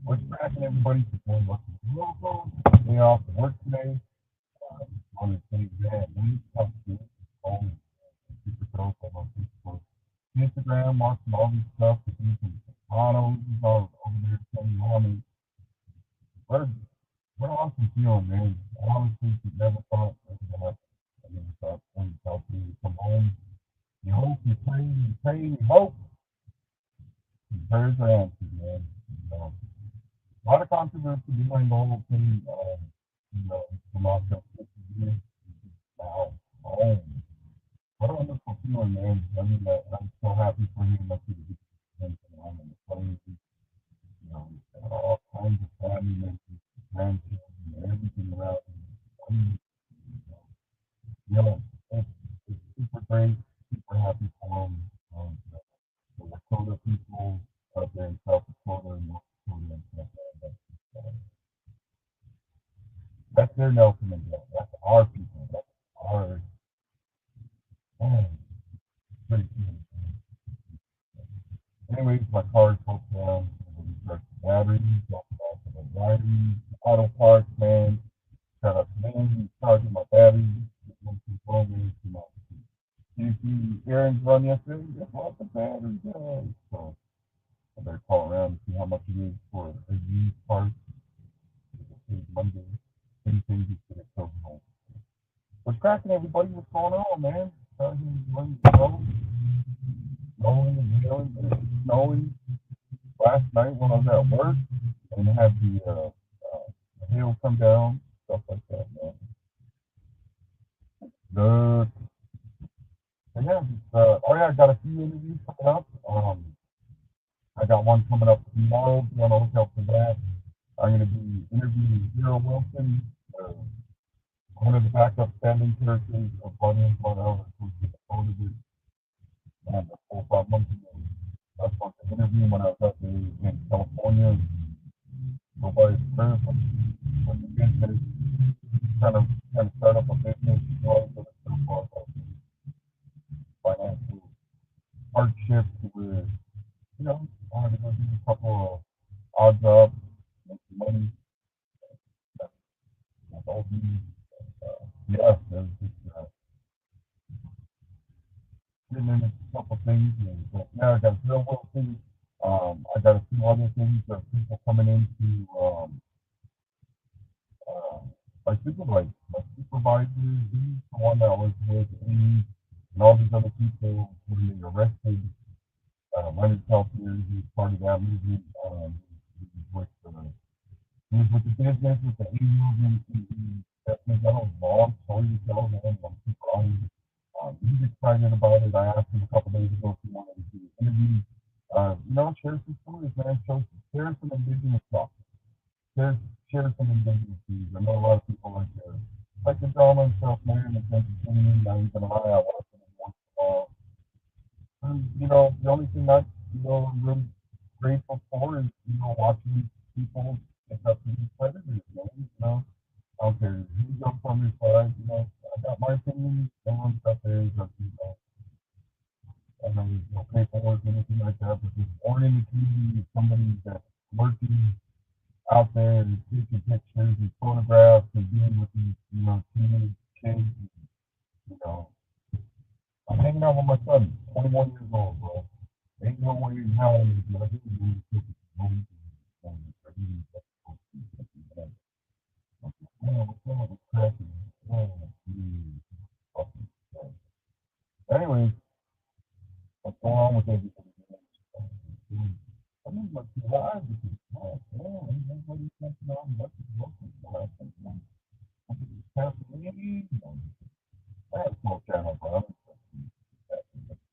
What's cracking, everybody? Supporting Lucky Local. Day off to work today. On the same man. We have to home super dope on my Facebook, Instagram, watching all this stuff. The things from Toronto, all over there telling me, what, what an awesome feeling, man. I honestly never thought it was gonna happen. I never thought when you come home, you hope, you pray, you hope. And prayers are answered, man. You know, a lot of controversy behind the whole thing. The lockdown 50 years. Wow. Oh, what a wonderful feeling, man. I mean, I'm so happy for him. That he was spent time on the plane. All kinds of family members, grandchildren, everything around him. I mean, you know, it's super great, super happy for him. The Lakota people out there in South Dakota and North Dakota and stuff like that. That's their Nelson Mandela. That's our people. That's our, man, great feeling. Anyways, my car is broke down. I'm gonna recharge the batteries, drop it off at the batteries, auto parts, man. Shout out to me, charging my batteries, get one controlling to my CC errands run yesterday. Guess what? The battery died. So I better call around and see how much it is for a used part. It's Monday. Anything just get it so home. What's cracking, everybody? What's going on, man? Snowing and hailing and snowing last night when I was at work and had the hail come down, stuff like that, man. The yeah, oh yeah, I got a few interviews coming up. I got one coming up tomorrow. Be on the lookout for that. I'm going to be interviewing Hero Wilson, uh, one of the backup standing characters of Bunny and Cornell, who's been voted it and 4 or 5 months ago. I was supposed to interview him when I was up in California. Nobody's curve with the business, trying to start up a business, you know, so it's still far financial hardship where, you know, I had to go do a couple of odd jobs, make some money, that's all you need. Yeah, there's just getting into a couple things. And, but yeah, I got real well things. I got a few other things of people coming into uh, my supervisor, he's the one that was with me and all these other people when they arrested Leonard Peltier. He was part of that movement. He was with he was with the business, with the A movement. He got a long story to tell, man. I'm super honored. He's excited about it. I asked him a couple days ago if he wanted to do an interview. Share some stories, man. Share some indigenous stuff. Share, share some indigenous views. I know a lot of people like the drama and stuff, man. It's entertaining. Not even lie. I watch it once in a while. The only thing I'm really grateful for is, watching people pick up these predators, man. I don't care who jumps on your side, I got my opinion, everyone's got theirs, I know there's no paperwork or anything like that, but just born in the community of somebody that's working out there and taking pictures and photographs and being with these, teenage kids, you know, I'm hanging out with my son, 21 years old, bro. Ain't no way in hell I'm gonna be like, this is really stupid. Man, what's wrong with cracking? Oh, geez. Fucking shit. Anyways, what's going on with everybody? I mean, like, live with this stuff, man. Everybody's jumping on, what's looking for last time? Happening. I have a small channel, but I'm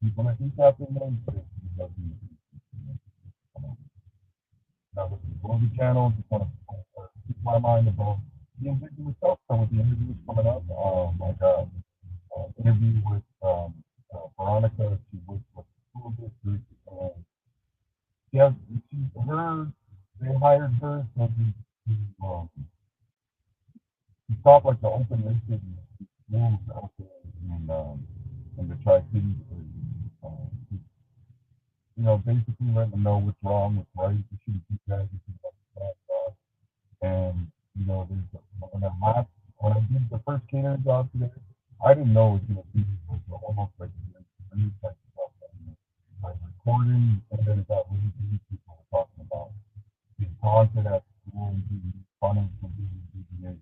people that keep happening, now with the movie channel, just want to keep my mind about the individual stuff. So with the interviews coming up, I got an interview with Veronica. She works with the school district. She has, she, her, they hired her to stop like the open listed schools out there in the Tri Cities area. Basically letting them know what's wrong, what's right, you shouldn't keep that, you should job today. I didn't know it was gonna be like almost like news type stuff. Like recording, and then it got really deep. People were talking about being taunted at school and being punished for being DBA,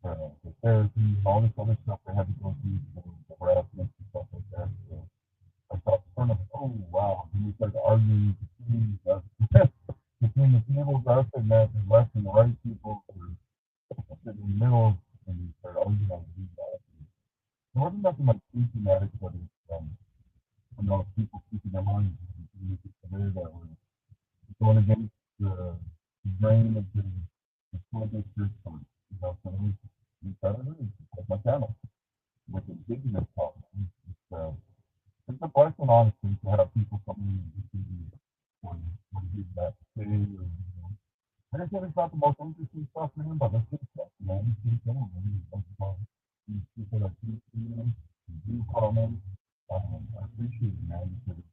for therapy, and all this other stuff they had to go through for the harassment and stuff like that. So I thought kind of, oh wow. Then we started arguing between us, between the people, us and that, the left and the right people, were sitting in the middle, and we started arguing on these guys. It wasn't nothing like too traumatic, but people speaking their minds today that were going against the grain of the school district, or, so we started like my channel with indigenous talk. It's a blessing, honestly, to have people come in and see what you have to say. Like I said, it's not the most interesting stuff, man, but let's get stuff, man. Let's get going, man. These people that keep seeing and do comment. I appreciate it, man, because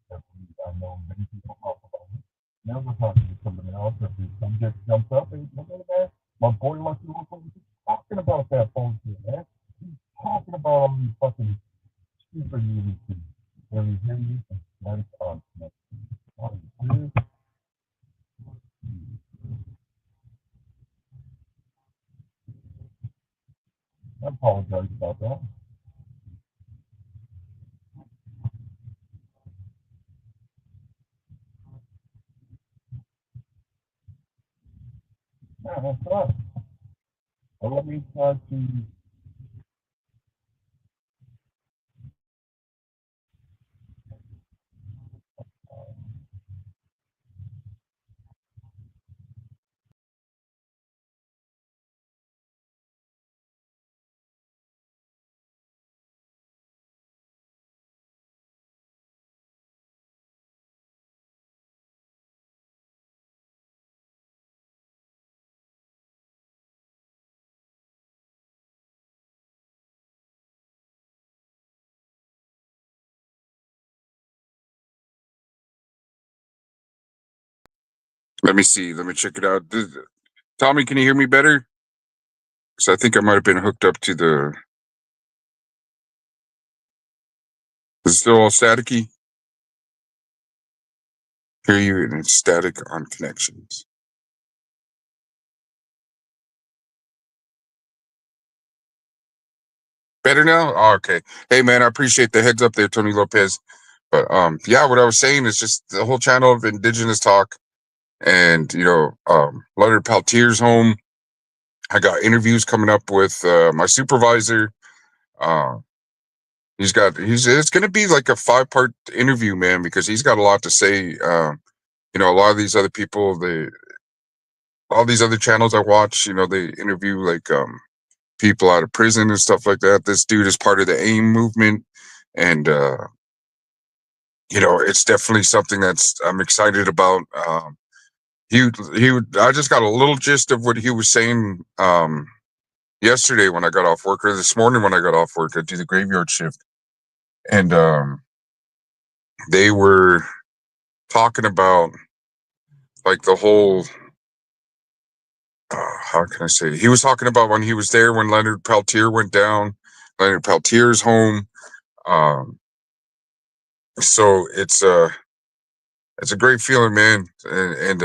I know many people talk about it. Never talking to somebody else, if the subject jumps up, and look at that. My boy Lucky Local is talking about that bullshit, man. He's talking about all these fucking stupid movie things. When we hear you, that is awesome. I apologize about that. Yeah, that's right. Well, let me try to. Let me see. Let me check it out. Tommy, can you hear me better? Because I think I might have been hooked up to the. Is it still all staticky? Hear you and it's static on connections. Better now? Oh, okay. Hey man, I appreciate the heads up there, Tony Lopez. But yeah, what I was saying is just the whole channel of Indigenous Talk, and Leonard Peltier's home. I got interviews coming up with my supervisor. Uh, he's it's gonna be like a 5-part interview, man, because he's got a lot to say. A lot of these other people, all these other channels I watch, they interview like people out of prison and stuff like that. This dude is part of the AIM movement, and it's definitely something that's I'm excited about. I just got a little gist of what he was saying yesterday when I got off work, or this morning when I got off work. I do the graveyard shift, and they were talking about like the whole. How can I say? He was talking about when he was there when Leonard Peltier went down, Leonard Peltier's home. Um, so it's a great feeling, man, and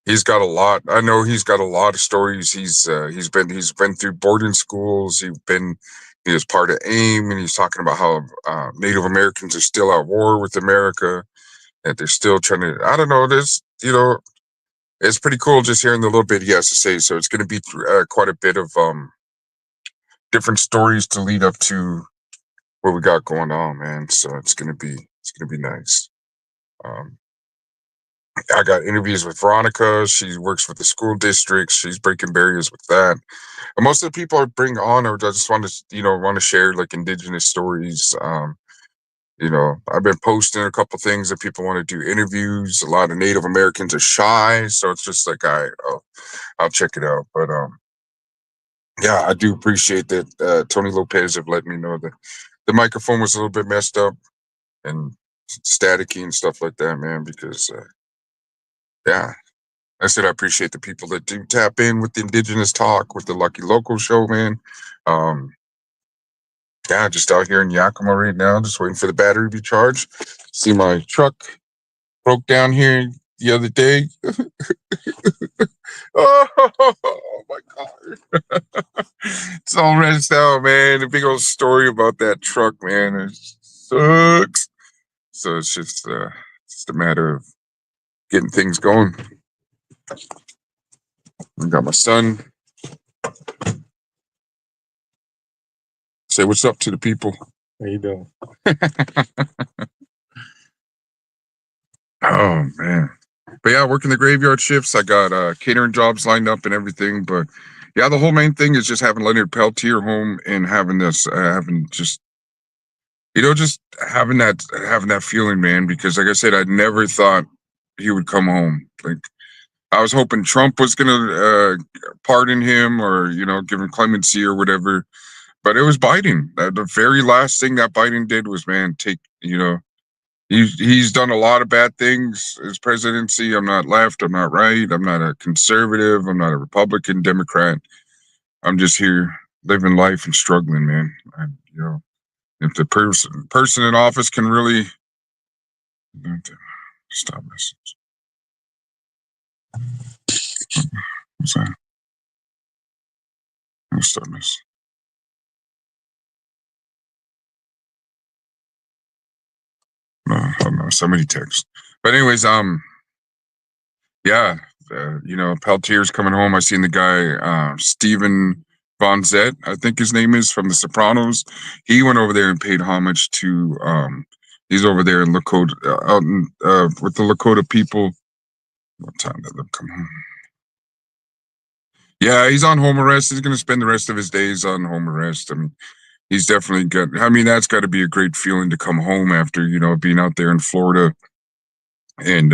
he's got a lot. I know he's got a lot of stories. He's been through boarding schools. He was part of AIM, and he's talking about how Native Americans are still at war with America, that they're still trying to. I don't know. It's pretty cool just hearing the little bit he has to say. So it's going to be quite a bit of different stories to lead up to what we got going on, man. So it's gonna be nice. Um, I got interviews with Veronica. She works with the school district. She's breaking barriers with that. And most of the people I bring on are just want to share like indigenous stories. I've been posting a couple things that people want to do interviews. A lot of Native Americans are shy, so it's just like I'll check it out. But yeah, I do appreciate that Tony Lopez have let me know that the microphone was a little bit messed up and staticky and stuff like that, man. Because yeah, I said I appreciate the people that do tap in with the Indigenous Talk, with the Lucky Local show, man. Um, yeah, just out here in Yakima right now, just waiting for the battery to be charged. See, my truck broke down here the other day. Oh my god, it's all rest out, man. A big old story about that truck, man. It sucks. So it's just a matter of getting things going. I got my son. Say what's up to the people. How you doing? Oh man. But yeah, working the graveyard shifts. I got catering jobs lined up and everything. But yeah, the whole main thing is just having Leonard Peltier home and having this, having just, just having that feeling, man. Because like I said, I never thought he would come home. Like I was hoping Trump was gonna pardon him or give him clemency or whatever. But it was Biden. The very last thing that Biden did was, man, he's done a lot of bad things. His presidency. I'm not left. I'm not right. I'm not a conservative. I'm not a Republican, Democrat. I'm just here living life and struggling, man. If the person in office can really stop this. What's that? Stop this. No, I don't know. Somebody text. But anyways, yeah, Peltier's coming home. I seen the guy, Stephen Von Zett, I think his name is, from The Sopranos. He went over there and paid homage to, he's over there in Lakota, out in, with the Lakota people. What time did they come home? Yeah, he's on home arrest. He's going to spend the rest of his days on home arrest. I mean, he's definitely good. I mean, that's got to be a great feeling to come home after, being out there in Florida. And,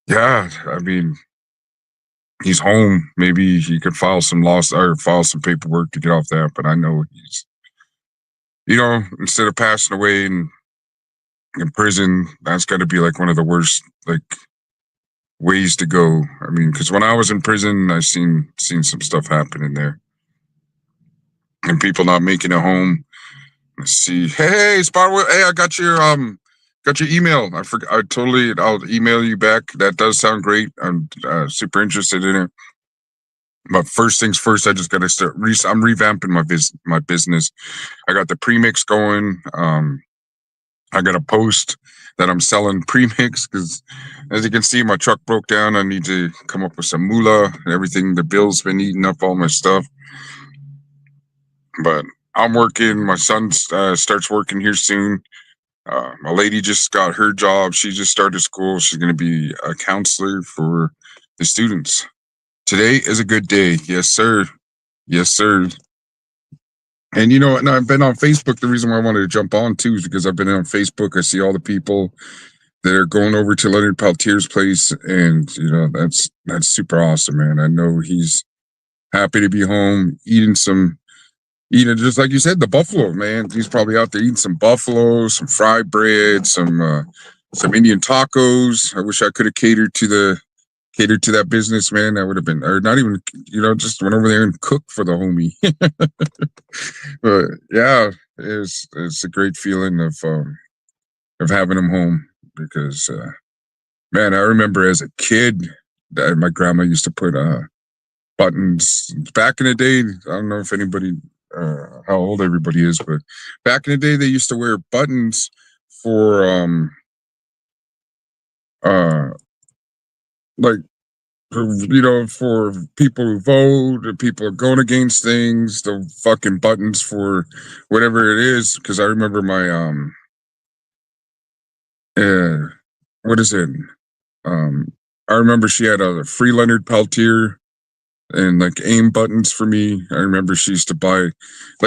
yeah, I mean, he's home. Maybe he could file some paperwork to get off that. But I know he's, instead of passing away in prison, that's got to be like one of the worst ways to go. I mean, because when I was in prison, I seen some stuff happen in there, and people not making it home. Let's see. Hey, Spotwood. Hey, I got your email. I'll email you back. That does sound great. I'm super interested in it. But first things first, I just got to start. I'm revamping my business. I got the premix going. I got a post that I'm selling premix because, as you can see, my truck broke down. I need to come up with some moolah and everything. The bill's been eating up all my stuff. But I'm working. My son starts working here soon. My lady just got her job. She just started school. She's going to be a counselor for the students. Today is a good day. Yes, sir. Yes, sir. And and I've been on Facebook. The reason why I wanted to jump on too is because I've been on Facebook. I see all the people that are going over to Leonard Peltier's place, and that's super awesome, man. I know he's happy to be home, eating just like you said, the buffalo, man. He's probably out there eating some buffalo, some fried bread, some Indian tacos. I wish I could have catered to that business, man. That would have been, or not even, just went over there and cooked for the homie. But yeah, it's a great feeling of having him home because, man, I remember as a kid that my grandma used to put buttons back in the day. I don't know if anybody, how old everybody is, but back in the day they used to wear buttons for like for people who vote or people are going against things, the fucking buttons for whatever it is. Because I remember my what is it? I remember she had a free Leonard Peltier and aim buttons for me. I remember she used to buy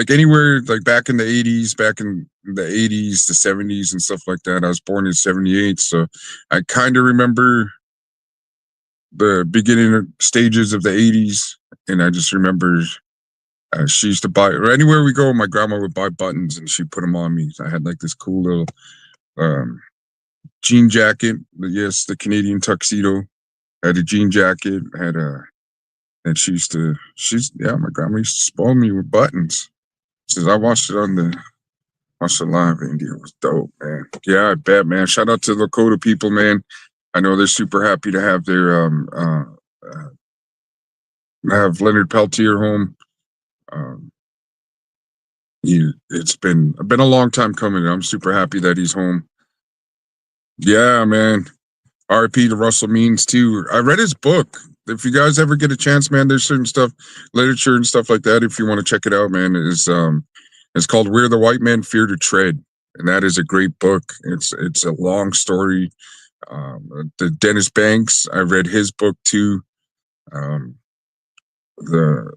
anywhere back in the 80s, the 70s and stuff like that. I was born in 78, so I kind of remember the beginning stages of the 80s, and I just remember she used to buy, or anywhere we go, my grandma would buy buttons and she'd put them on me. I had this cool little jean jacket, yes, the Canadian tuxedo, Had a jean jacket, and my grandma used to spoil me with buttons. Says I watched the live India. It was dope, man. Yeah, I bet, man. Shout out to the Lakota people, man. I know they're super happy to have their have Lenord Peltier home. Um, it's been a long time coming. I'm super happy that he's home. Yeah, man. RIP to Russell Means too. I read his book. If you guys ever get a chance, man, there's certain stuff, literature and stuff like that. If you want to check it out, man, it's called "Where the White Men Fear to Tread," and that is a great book. It's a long story. The Dennis Banks, I read his book too. Um, the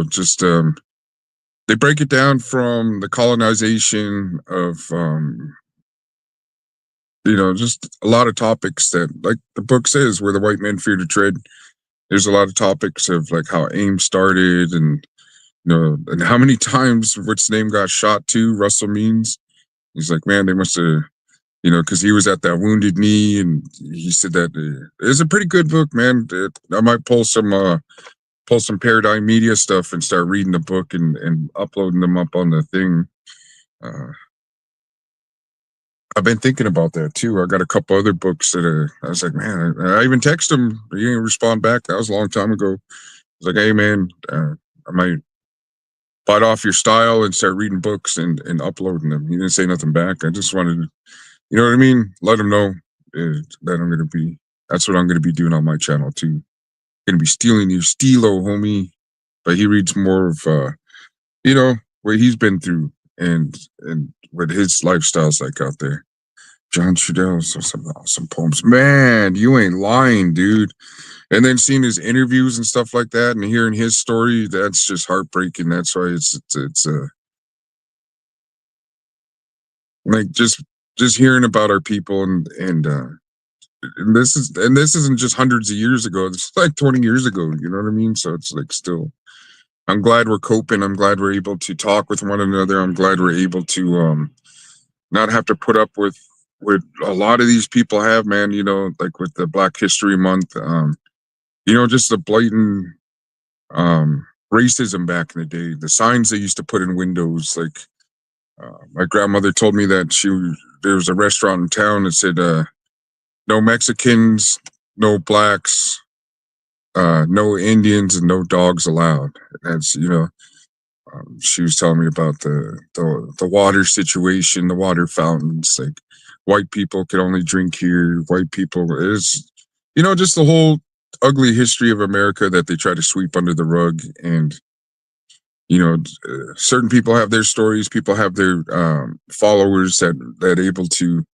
just they break it down from the colonization of just a lot of topics that, like the book says, where the white men fear to tread. There's a lot of topics of like how AIM started, and and how many times what's name got shot too. Russell Means. He's like, man, they must have, because he was at that Wounded Knee, and he said that it's a pretty good book, man. I might pull some Paradigm Media stuff and start reading the book and uploading them up on the thing. I've been thinking about that too. I got a couple other books that I was like, man, I even texted him. He didn't respond back. That was a long time ago. I was like, hey, man, I might bite off your style and start reading books and uploading them. He didn't say nothing back. I just wanted to, you know what I mean? Let him know that that's what I'm going to be doing on my channel too. Going to be stealing your stilo, homie. But he reads more of, what he's been through and what his lifestyle's like out there. John Trudell, so some awesome poems. Man, you ain't lying, dude. And then seeing his interviews and stuff like that and hearing his story, that's just heartbreaking. That's why it's like just hearing about our people and this isn't just hundreds of years ago. It's like 20 years ago, you know what I mean? So it's like still, I'm glad we're coping. I'm glad we're able to talk with one another. I'm glad we're able to not have to put up with a lot of these people have, man, like with the Black History Month, just the blatant racism back in the day, the signs they used to put in windows. Like my grandmother told me that there was a restaurant in town that said, no Mexicans, no blacks, no Indians, and no dogs allowed. That's, she was telling me about the water situation, the water fountains. Like white people could only drink here. White people is, just the whole ugly history of America that they try to sweep under the rug. And certain people have their stories. People have their followers that able to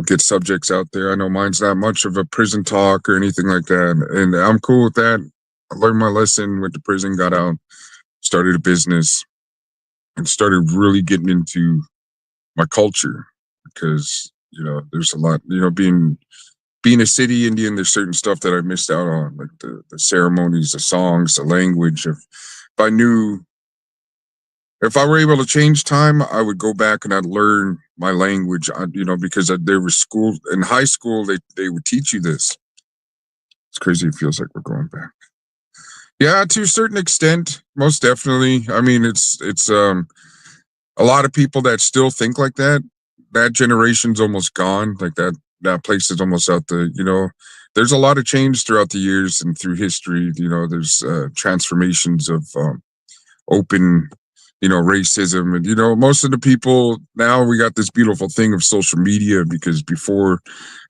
get subjects out there. I know mine's not much of a prison talk or anything like that, and I'm cool with that. I learned my lesson, went to prison, got out, started a business, and started really getting into my culture because there's a lot, being a city Indian, there's certain stuff that I missed out on, like the ceremonies, the songs, the language. If I were able to change time, I would go back and I'd learn my language, because there was school in high school, they would teach you this. It's crazy. It feels like we're going back. Yeah, to a certain extent, most definitely. I mean, it's a lot of people that still think like that. That generation's almost gone. Like that place is almost out the, there's a lot of change throughout the years and through history. There's transformations of open, racism. And, most of the people now, we got this beautiful thing of social media, because before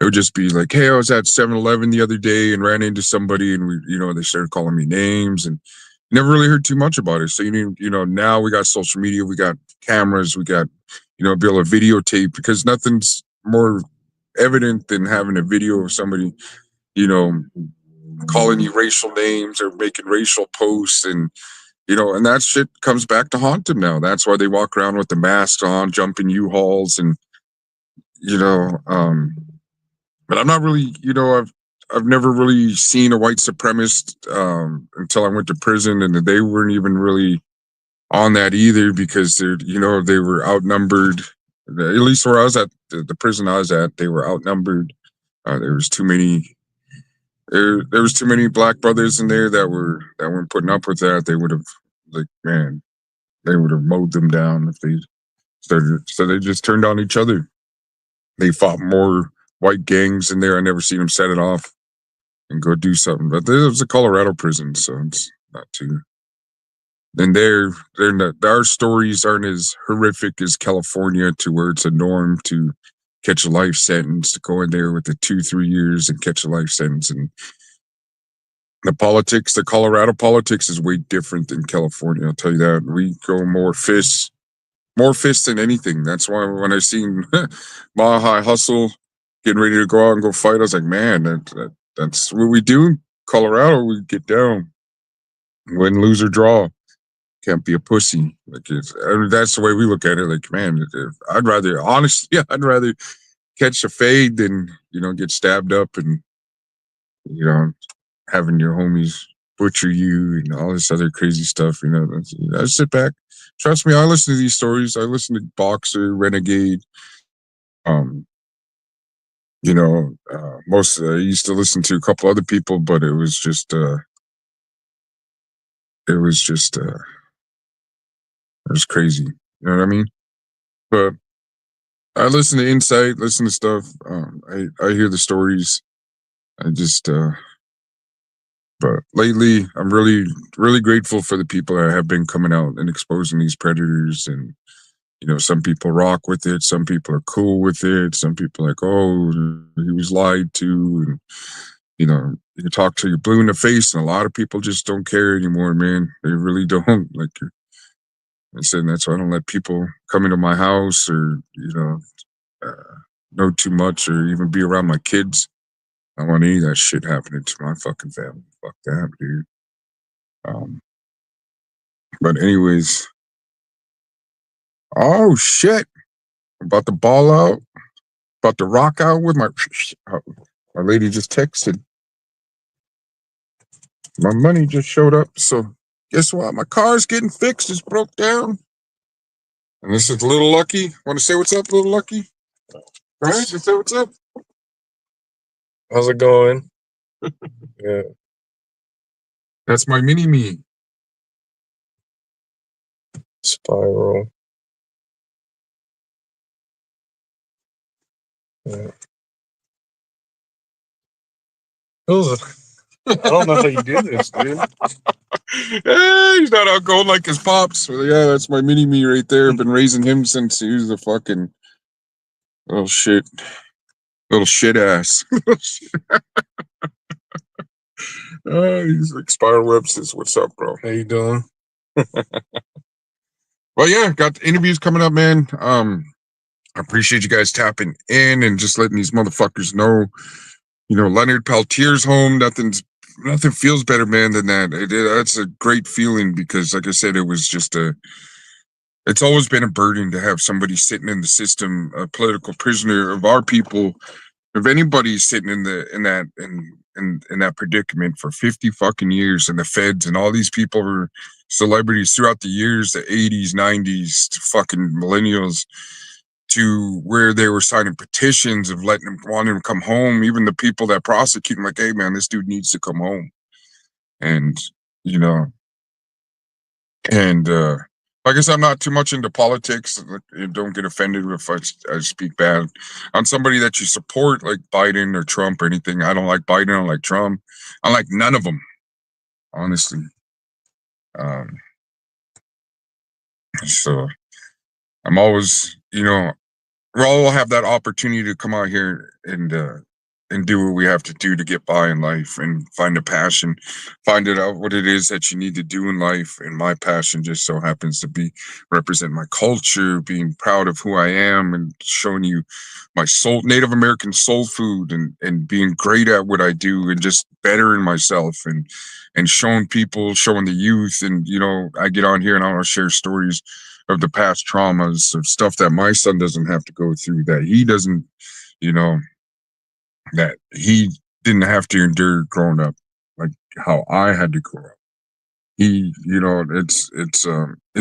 it would just be like, hey, I was at 7-Eleven the other day and ran into somebody and they started calling me names and never really heard too much about it. So, now we got social media, we got cameras, we got, be able to videotape, because nothing's more evident than having a video of somebody, calling you racial names or making racial posts. And and that shit comes back to haunt them now. That's why they walk around with the masks on, jumping U-Hauls, and but I'm not really, I've never really seen a white supremacist until I went to prison, and they weren't even really on that either, because they were outnumbered. At least where I was at, the prison I was at, they were outnumbered. There was too many There was too many black brothers in there that weren't putting up with that. They would have, like, man, they would have mowed them down if they started. So they just turned on each other. They fought more white gangs in there. I never seen them set it off and go do something. But there was a Colorado prison, so it's not too. And they're not, our stories aren't as horrific as California, to where it's a norm to catch a life sentence, to go in there with the 2-3 years and catch a life sentence. And the politics, the Colorado politics, is way different than California. I'll tell you that. We go more fists than anything. That's why when I seen Mile High Hustle getting ready to go out and go fight, I was like, man, that's what we do in Colorado. We get down, win, lose, or draw. Can't be a pussy. Like, that's the way we look at it. Like, man, I'd rather, honestly, I'd rather catch a fade than, get stabbed up and, having your homies butcher you and all this other crazy stuff. I sit back. Trust me, I listen to these stories. I listen to Boxer, Renegade. Um, most I used to listen to a couple other people, but it was just crazy. You know what I mean? But I listen to Insight, listen to stuff. I hear the stories. I just but lately I'm really, really grateful for the people that have been coming out and exposing these predators. And some people rock with it, some people are cool with it, some people are like, oh, he was lied to. And you can talk till you're blue in the face, and a lot of people just don't care anymore, man. They really don't. Like, I said, that's why I don't let people come into my house or know too much or even be around my kids. I don't want any of that shit happening to my fucking family. Fuck that, dude. But anyways, oh shit, I'm about to ball out, about to rock out with my lady just texted. My money just showed up, so guess what? My car's getting fixed. It's broke down. And this is Little Lucky. Want to say what's up, Little Lucky? All right, just say what's up. How's it going? Yeah. That's my mini me. Spiral. Yeah. I don't know how you do this, dude. Hey, he's not outgoing like his pops. Well, yeah, that's my mini me right there. I've been raising him since he was a fucking little shit ass. He's like Spiral Web says, "What's up, bro? How you doing?" Well, yeah, got the interviews coming up, man. I appreciate you guys tapping in and just letting these motherfuckers know. Lenord Peltier's home. Nothing feels better, man, than that. That's a great feeling because, like I said, it was just it's always been a burden to have somebody sitting in the system, a political prisoner of our people. If anybody's sitting in that predicament for 50 fucking years, and the feds and all these people were celebrities throughout the years, the 80s, 90s, to fucking millennials, to where they were signing petitions of wanting him to come home. Even the people that prosecute him, like, hey man, this dude needs to come home. And like I said, I'm not too much into politics. Don't get offended if I speak bad on somebody that you support, like Biden or Trump or anything. I don't like Biden. I don't like Trump. I like none of them, honestly. So I'm always, we all have that opportunity to come out here and do what we have to do to get by in life and find a passion, find it out what it is that you need to do in life. And my passion just so happens to be represent my culture, being proud of who I am and showing you my Native American soul food, and being great at what I do and just bettering myself and showing people, showing the youth. And, I get on here and I want to share stories of the past traumas, of stuff that my son doesn't have to go through, that he doesn't, that he didn't have to endure growing up, like how I had to grow up. It's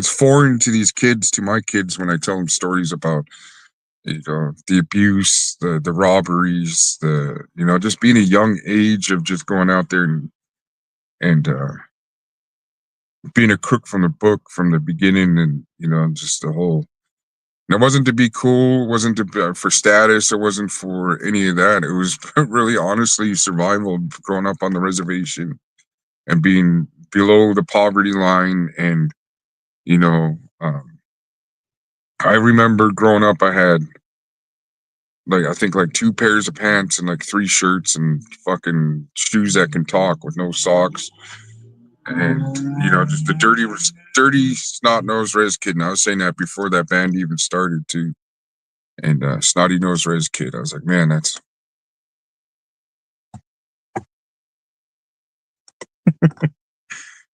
foreign to these kids, to my kids, when I tell them stories about, the abuse, the robberies, just being a young age of just going out there and being a crook from the book from the beginning, and just the whole. And it wasn't to be cool, it wasn't for status, it wasn't for any of that. It was really honestly survival, growing up on the reservation and being below the poverty line. And you know, I remember growing up, I had I think like 2 pairs of pants and like 3 shirts and fucking shoes that can talk with no socks. And just the dirty snot nosed res kid. And I was saying that before that band even started too. And snotty nosed res kid. I was like, man, that's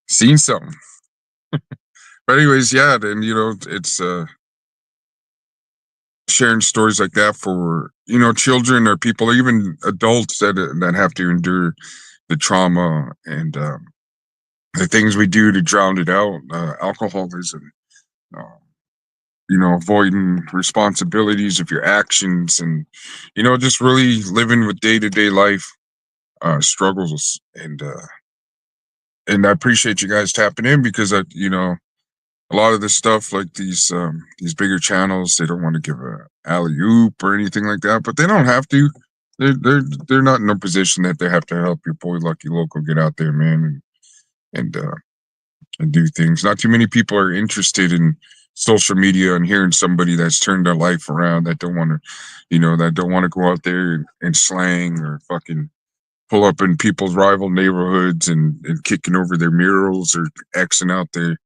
seen something. But anyways, yeah, then it's sharing stories like that for children or people, or even adults that have to endure the trauma and the things we do to drown it out, alcoholism, uh, avoiding responsibilities of your actions, and just really living with day-to-day life struggles. And I appreciate you guys tapping in, because a lot of this stuff, like these bigger channels, they don't want to give a alley oop or anything like that, but they don't have to. They're not in a position that they have to help your boy Lucky Loco get out there, man, and do things. Not too many people are interested in social media and hearing somebody that's turned their life around, that don't want to go out there and slang or fucking pull up in people's rival neighborhoods and kicking over their murals or Xing out their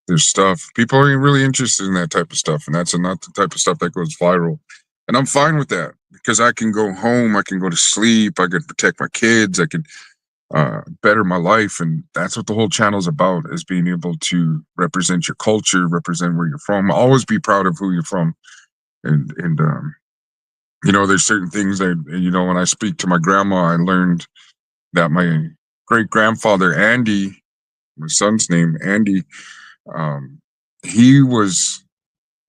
their stuff. People ain't really interested in that type of stuff, and that's not the type of stuff that goes viral. And I'm fine with that, because I can go home, I can go to sleep, I can protect my kids, I can better my life. And that's what the whole channel is about, is being able to represent your culture, represent where you're from, always be proud of who you're from. And there's certain things that, when I speak to my grandma, I learned that my great grandfather Andy, my son's name Andy, he was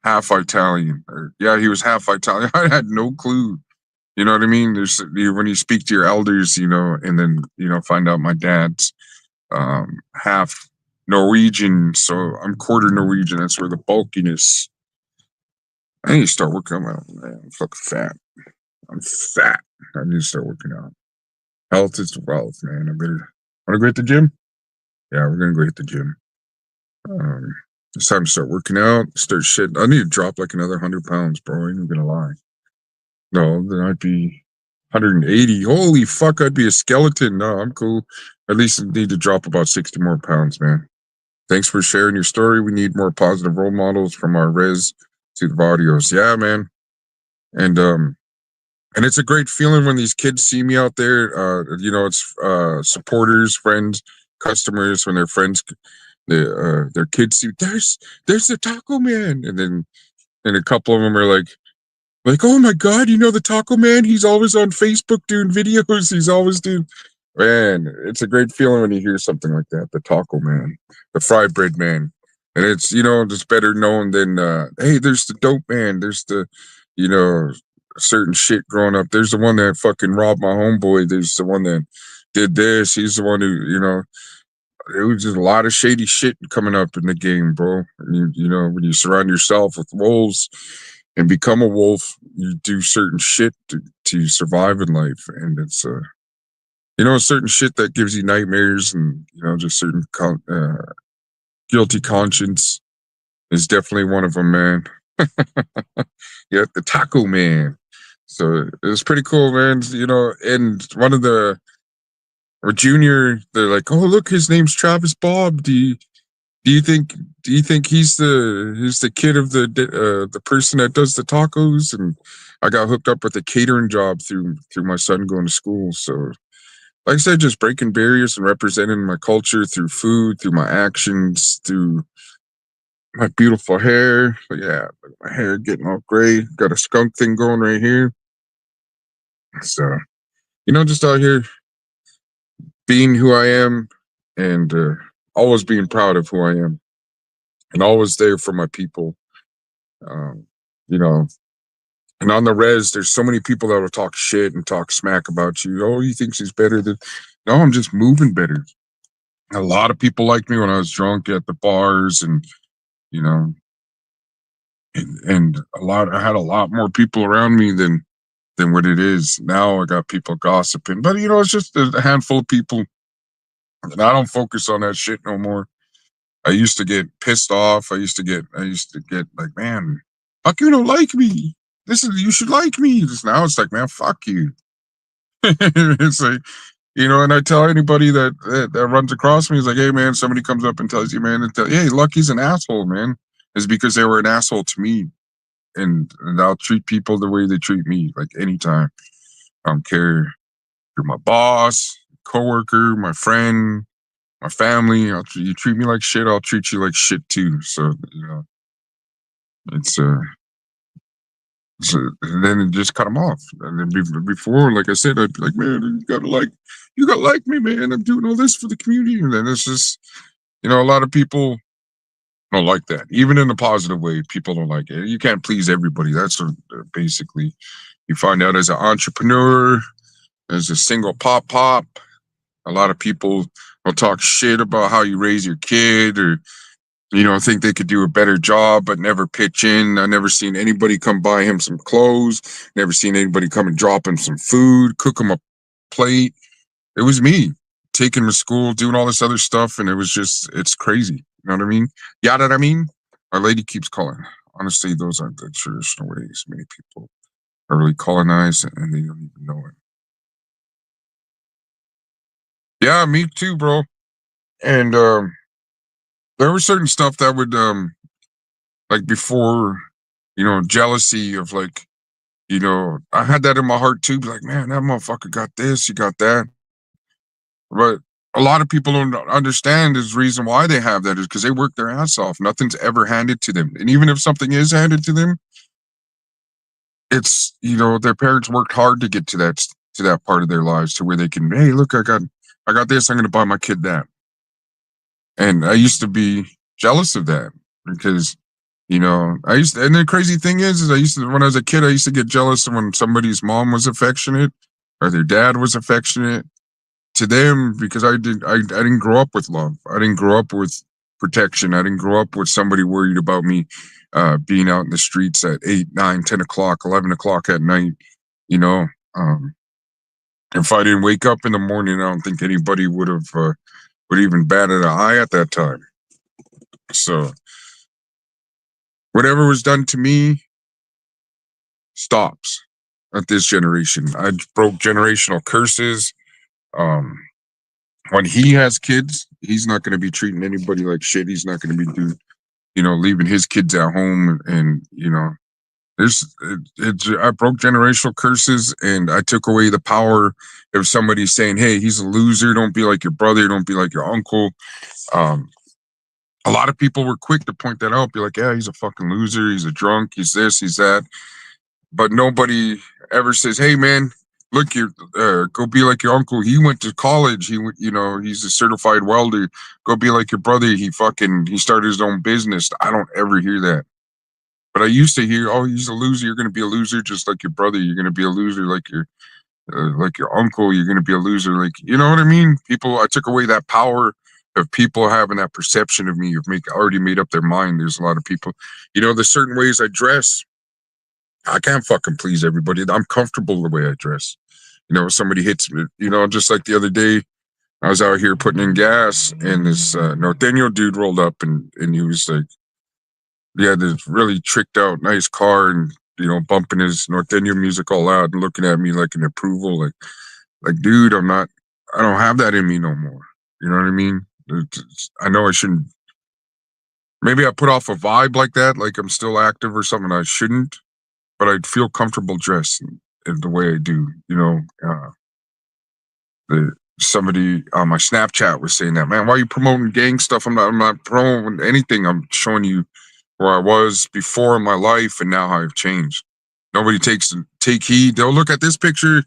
half Italian. He was half Italian. I had no clue. You know what I mean? There's when you speak to your elders, and then find out my dad's half Norwegian, so I'm quarter Norwegian. That's where the bulkiness. I need to start working on my. Man, I'm fucking fat. I'm fat. I need to start working out. Health is wealth, man. I better. Want to go hit the gym? Yeah, we're gonna go hit the gym. It's time to start working out. Start shit. I need to drop like another 100 pounds, bro. I ain't gonna lie. No, then I'd be 180. Holy fuck, I'd be a skeleton. No, I'm cool. At least I need to drop about 60 more pounds, man. Thanks for sharing your story. We need more positive role models, from our res to the audios. Yeah, man. And it's a great feeling when these kids see me out there. It's supporters, friends, customers, when their friends, their kids see, there's the taco man, and a couple of them are like, oh my God, the taco man? He's always on Facebook doing videos. He's always doing. Man, it's a great feeling when you hear something like that. The taco man, the fried bread man. And it's, just better known than, hey, there's the dope man. There's the, certain shit growing up. There's the one that fucking robbed my homeboy. There's the one that did this. He's the one who, it was just a lot of shady shit coming up in the game, bro. And when you surround yourself with wolves and become a wolf, you do certain shit to survive in life. And it's, certain shit that gives you nightmares, and, just certain guilty conscience is definitely one of them, man. Yeah, the taco man. So it was pretty cool, man. And one of or Junior, they're like, oh, look, his name's Travis Bob. Do you think he's the kid of the person that does the tacos? And I got hooked up with a catering job through my son going to school. So, like I said, just breaking barriers and representing my culture through food, through my actions, through my beautiful hair. But yeah, my hair getting all gray. Got a skunk thing going right here. So, just out here being who I am, and always being proud of who I am, and always there for my people. You know, and on the res, there's so many people that will talk shit and talk smack about you. Oh, he thinks he's better than. No, I'm just moving better. A lot of people liked me when I was drunk at the bars, and you know, and I had a lot more people around me than what it is now. I got people gossiping, but it's just a handful of people, and I don't focus on that shit no more. I used to get pissed off. I used to get like, man, fuck you, don't like me. You should like me. Just now it's like, man, fuck you. It's like, and I tell anybody that runs across me, is like, hey, man, somebody comes up and tells you, man, hey, Lucky's an asshole, man. It's because they were an asshole to me. And I'll treat people the way they treat me, like anytime. I don't care if you're my boss, coworker, my friend, my family. You treat me like shit, I'll treat you like shit too. So, it's so then it just cut them off. And then before, like I said, I'd be like, man, you gotta like me, man. I'm doing all this for the community. And then it's just, a lot of people don't like that. Even in a positive way, people don't like it. You can't please everybody. That's what, basically, you find out as an entrepreneur, as a single pop. A lot of people will talk shit about how you raise your kid, or think they could do a better job, but never pitch in. I never seen anybody come buy him some clothes. Never seen anybody come and drop him some food, cook him a plate. It was me taking him to school, doing all this other stuff, and it's crazy. You know what I mean? Yeah, that I mean. Our lady keeps calling. Honestly, those aren't the traditional ways. Many people are really colonized, and they don't even know it. Yeah, me too, bro. And there was certain stuff that would like before, jealousy of like, I had that in my heart too. Be like, man, that motherfucker got this, he got that. But a lot of people don't understand is the reason why they have that is because they work their ass off. Nothing's ever handed to them. And even if something is handed to them, it's, their parents worked hard to get to that part of their lives to where they can, hey, look, I got this, I'm gonna buy my kid that. And I used to be jealous of that because, and the crazy thing is when I was a kid, I used to get jealous of when somebody's mom was affectionate or their dad was affectionate to them because I didn't grow up with love. I didn't grow up with protection. I didn't grow up with somebody worried about me being out in the streets at 8, 9, 10 o'clock, 11 o'clock at night. If I didn't wake up in the morning, I don't think anybody would even batted an eye at that time. So whatever was done to me stops at this generation. I broke generational curses. When he has kids, he's not going to be treating anybody like shit. He's not going to be doing, leaving his kids at home. And, I broke generational curses, and I took away the power of somebody saying, hey, he's a loser. Don't be like your brother. Don't be like your uncle. A lot of people were quick to point that out, be like, yeah, he's a fucking loser. He's a drunk. He's this, he's that. But nobody ever says, hey, man, look, go be like your uncle. He went to college. He's a certified welder. Go be like your brother. He started his own business. I don't ever hear that. But I used to hear, oh, he's a loser. You're going to be a loser just like your brother. You're going to be a loser like your uncle. You're going to be a loser. Like, you know what I mean? I took away that power of people having that perception of me, already made up their mind. There's a lot of people, there's certain ways I dress. I can't fucking please everybody. I'm comfortable the way I dress. Somebody hits me, just like the other day, I was out here putting in gas, and this Norteño dude rolled up, and he was like, he had this really tricked out nice car, and bumping his Norteño music all out and looking at me like an approval, like dude, I don't have that in me no more. You know what I mean? I know I shouldn't. Maybe I put off a vibe like that, like I'm still active or something. I shouldn't, but I'd feel comfortable dressing in the way I do. Somebody on my Snapchat was saying that, man, why are you promoting gang stuff? I'm not promoting anything. I'm showing you where I was before in my life and now how I've changed. Nobody take heed. They'll look at this picture,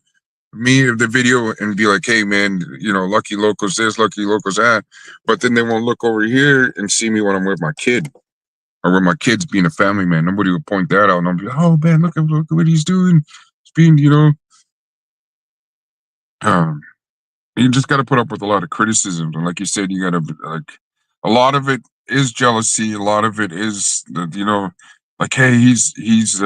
me of the video, and be like, hey, man, Lucky Loco's this, Lucky Loco's that. But then they won't look over here and see me when I'm with my kid. or with my kids being a family man. Nobody would point that out, and I'll be like, oh man, look at what he's doing. He's being, you just got to put up with a lot of criticism, and like you said, you got to like a lot of it is jealousy. A lot of it is like, hey, he's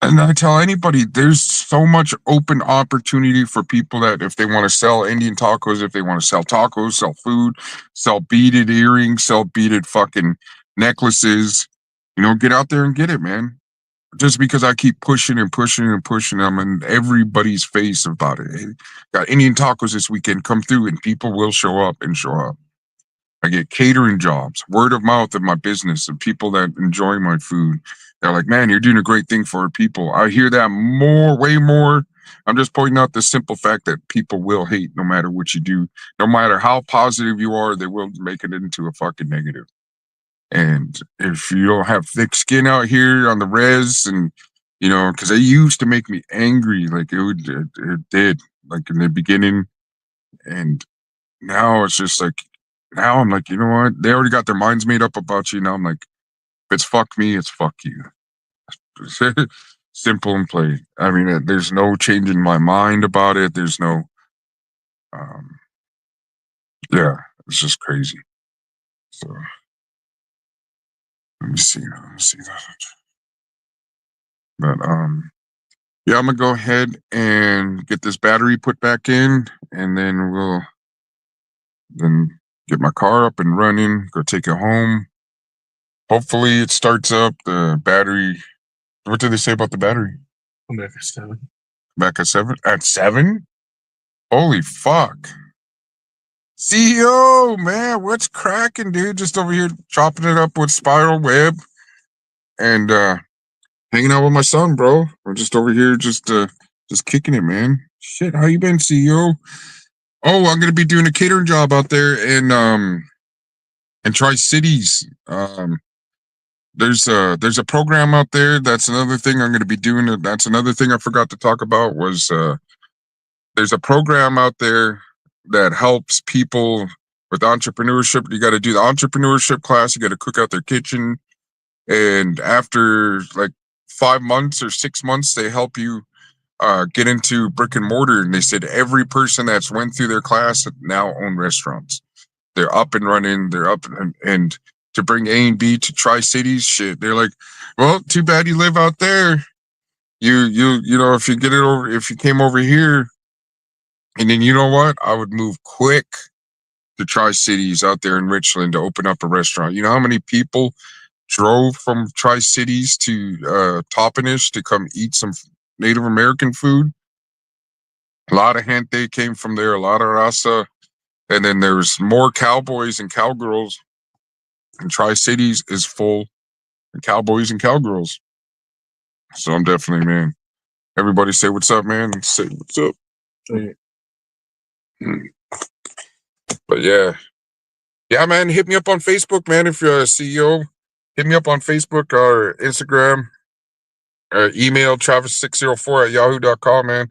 and I tell anybody, there's so much open opportunity for people that if they want to sell Indian tacos, if they want to sell tacos, sell food, sell beaded earrings, sell beaded fucking necklaces, get out there and get it, man. Just because I keep pushing and pushing and pushing, I'm in everybody's face about it. Hey, got Indian tacos this weekend, come through, and people will show up and show up. I get catering jobs, word of mouth of my business, of people that enjoy my food. They're like, man, you're doing a great thing for our people. I hear that way more. I'm just pointing out the simple fact that people will hate no matter what you do. No matter how positive you are, they will make it into a fucking negative. And if you don't have thick skin out here on the res, and because it used to make me angry, like it did, like in the beginning, and now it's just like, now I'm like, you know what? They already got their minds made up about you. Now I'm like, if it's fuck me, it's fuck you. Simple and plain. I mean, there's no changing my mind about it. There's no, yeah, it's just crazy. So let me see that. But yeah, I'm gonna go ahead and get this battery put back in, and then we'll get my car up and running. Go take it home. Hopefully, it starts up. The battery. What did they say about the battery? I'm back at 7. Back at 7? At 7? Holy fuck. CEO, man, what's cracking, dude? Just over here chopping it up with Spiral Web and hanging out with my son, bro. We're just over here just kicking it, man. Shit, how you been, CEO? Oh, I'm gonna be doing a catering job out there in Tri-Cities. There's a program out there. That's another thing I'm gonna be doing. That's another thing I forgot to talk about was there's a program out there that helps people with entrepreneurship. You got to do the entrepreneurship class. You got to cook out their kitchen. And after like 5 months or 6 months, they help you get into brick and mortar. And they said every person that's went through their class now own restaurants. They're up and running. They're up and to bring A and B to Tri-Cities, shit. They're like, well, too bad you live out there. You if you get it over, if you came over here, and then you know what? I would move quick to Tri-Cities out there in Richland to open up a restaurant. You know how many people drove from Tri-Cities to Toppenish to come eat some Native American food? A lot of gente came from there, a lot of raza. And then there's more cowboys and cowgirls. And Tri-Cities is full of cowboys and cowgirls. So I'm definitely, man. Everybody say what's up, man. Say what's up. But yeah, man, hit me up on Facebook, man. If you're a CEO, hit me up on Facebook or Instagram or email travis604@yahoo.com, man.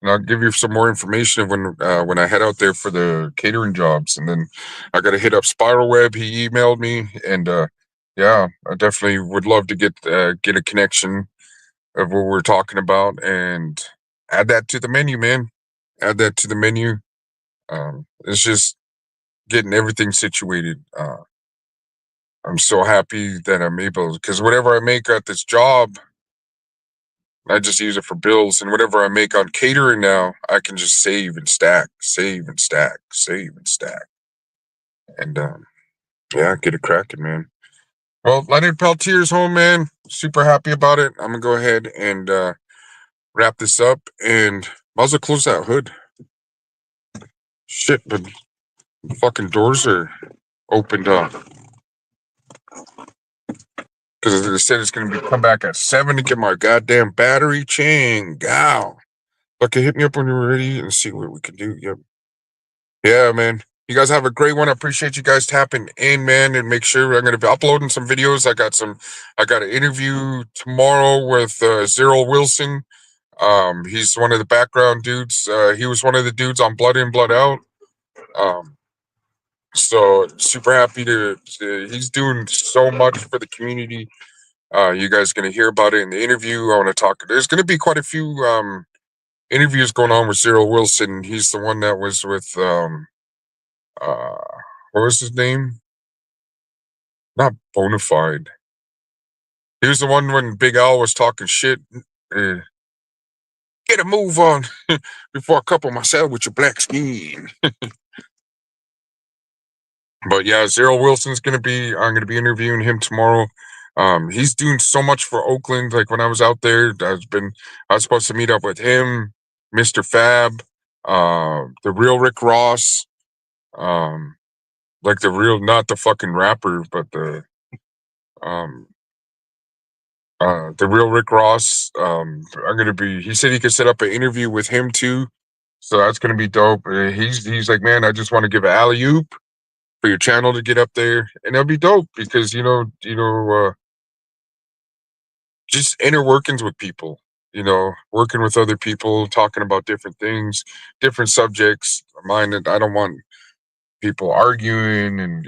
And I'll give you some more information when I head out there for the catering jobs. And then I got to hit up Spiral Web. He emailed me, and yeah, I definitely would love to get a connection of what we're talking about and add that to the menu, man. Add that to the menu. It's just getting everything situated. I'm so happy that I'm able, because whatever I make at this job, I just use it for bills, and whatever I make on catering now, I can just save and stack, save and stack, save and stack, and yeah, get it cracking, man. Well, Lenord Peltier's home, man. Super happy about it. I'm gonna go ahead and wrap this up, and might as well close that hood. Shit, but the fucking doors are opened up. Because they said it's going to come back at 7 to get my goddamn battery changed. Wow. Okay, hit me up when you're ready and see what we can do. Yep. Yeah, man. You guys have a great one. I appreciate you guys tapping in, man, and make sure I'm going to be uploading some videos. I got an interview tomorrow with Zero Wilson. He's one of the background dudes. He was one of the dudes on Blood In, Blood Out. So super happy he's doing so much for the community. You guys gonna hear about it in the interview. I want to talk. There's gonna be quite a few interviews going on with Cyril Wilson. He's the one that was with uh what was his name? Not Bonafide. He was the one when Big Al was talking shit. Uh, Get a move on before I couple myself with your black skin. But yeah, Cyril Wilson's gonna be. I'm gonna be interviewing him tomorrow. He's doing so much for Oakland. Like when I was out there, I was supposed to meet up with him, Mr. Fab, the real Rick Ross, um, like the real, not the fucking rapper, but um, the real Rick Ross. I'm gonna be. He said he could set up an interview with him too, so that's gonna be dope. He's like, man, I just want to give an alley oop for your channel to get up there, and that'll be dope because just inner workings with people. Working with other people, talking about different things, different subjects. Mine, I don't want people arguing and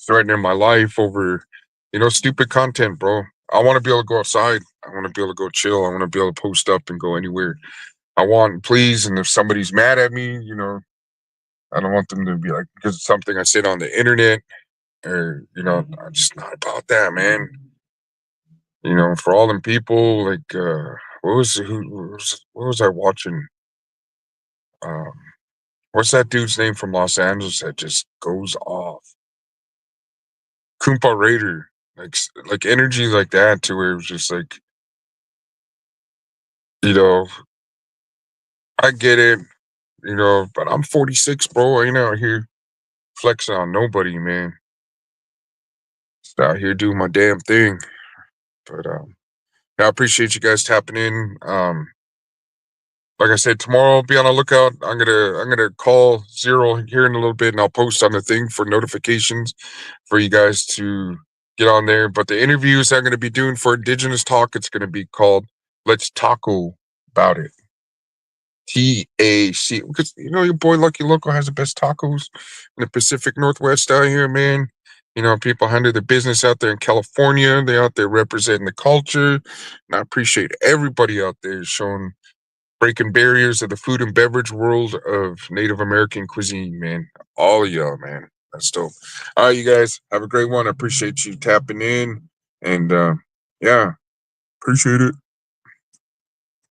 threatening my life over stupid content, bro. I want to be able to go outside. I want to be able to go chill. I want to be able to post up and go anywhere I want, please. And if somebody's mad at me, I don't want them to be like, because it's something I said on the internet, or I'm just not about that, man. For all them people, like, what was I watching? Um, what's that dude's name from Los Angeles that just goes off? Koompa Raider, like energy like that, to where it was just like, you know, I get it, but I'm 46, bro. I ain't out here flexing on nobody, man. Just out here doing my damn thing. But I appreciate you guys tapping in. Like I said, tomorrow I'll be on the lookout. I'm gonna call Zero here in a little bit, and I'll post on the thing for notifications for you guys to get on there. But the interviews I'm gonna be doing for Indigenous Talk, it's gonna be called "Let's Taco About It." TAC, because your boy Lucky Loco has the best tacos in the Pacific Northwest out here, man. People handle their business out there in California. They out there representing the culture, and I appreciate everybody out there showing breaking barriers of the food and beverage world of Native American cuisine, man. All of y'all, man. That's dope. All right, you guys, have a great one. I appreciate you tapping in. And yeah, appreciate it.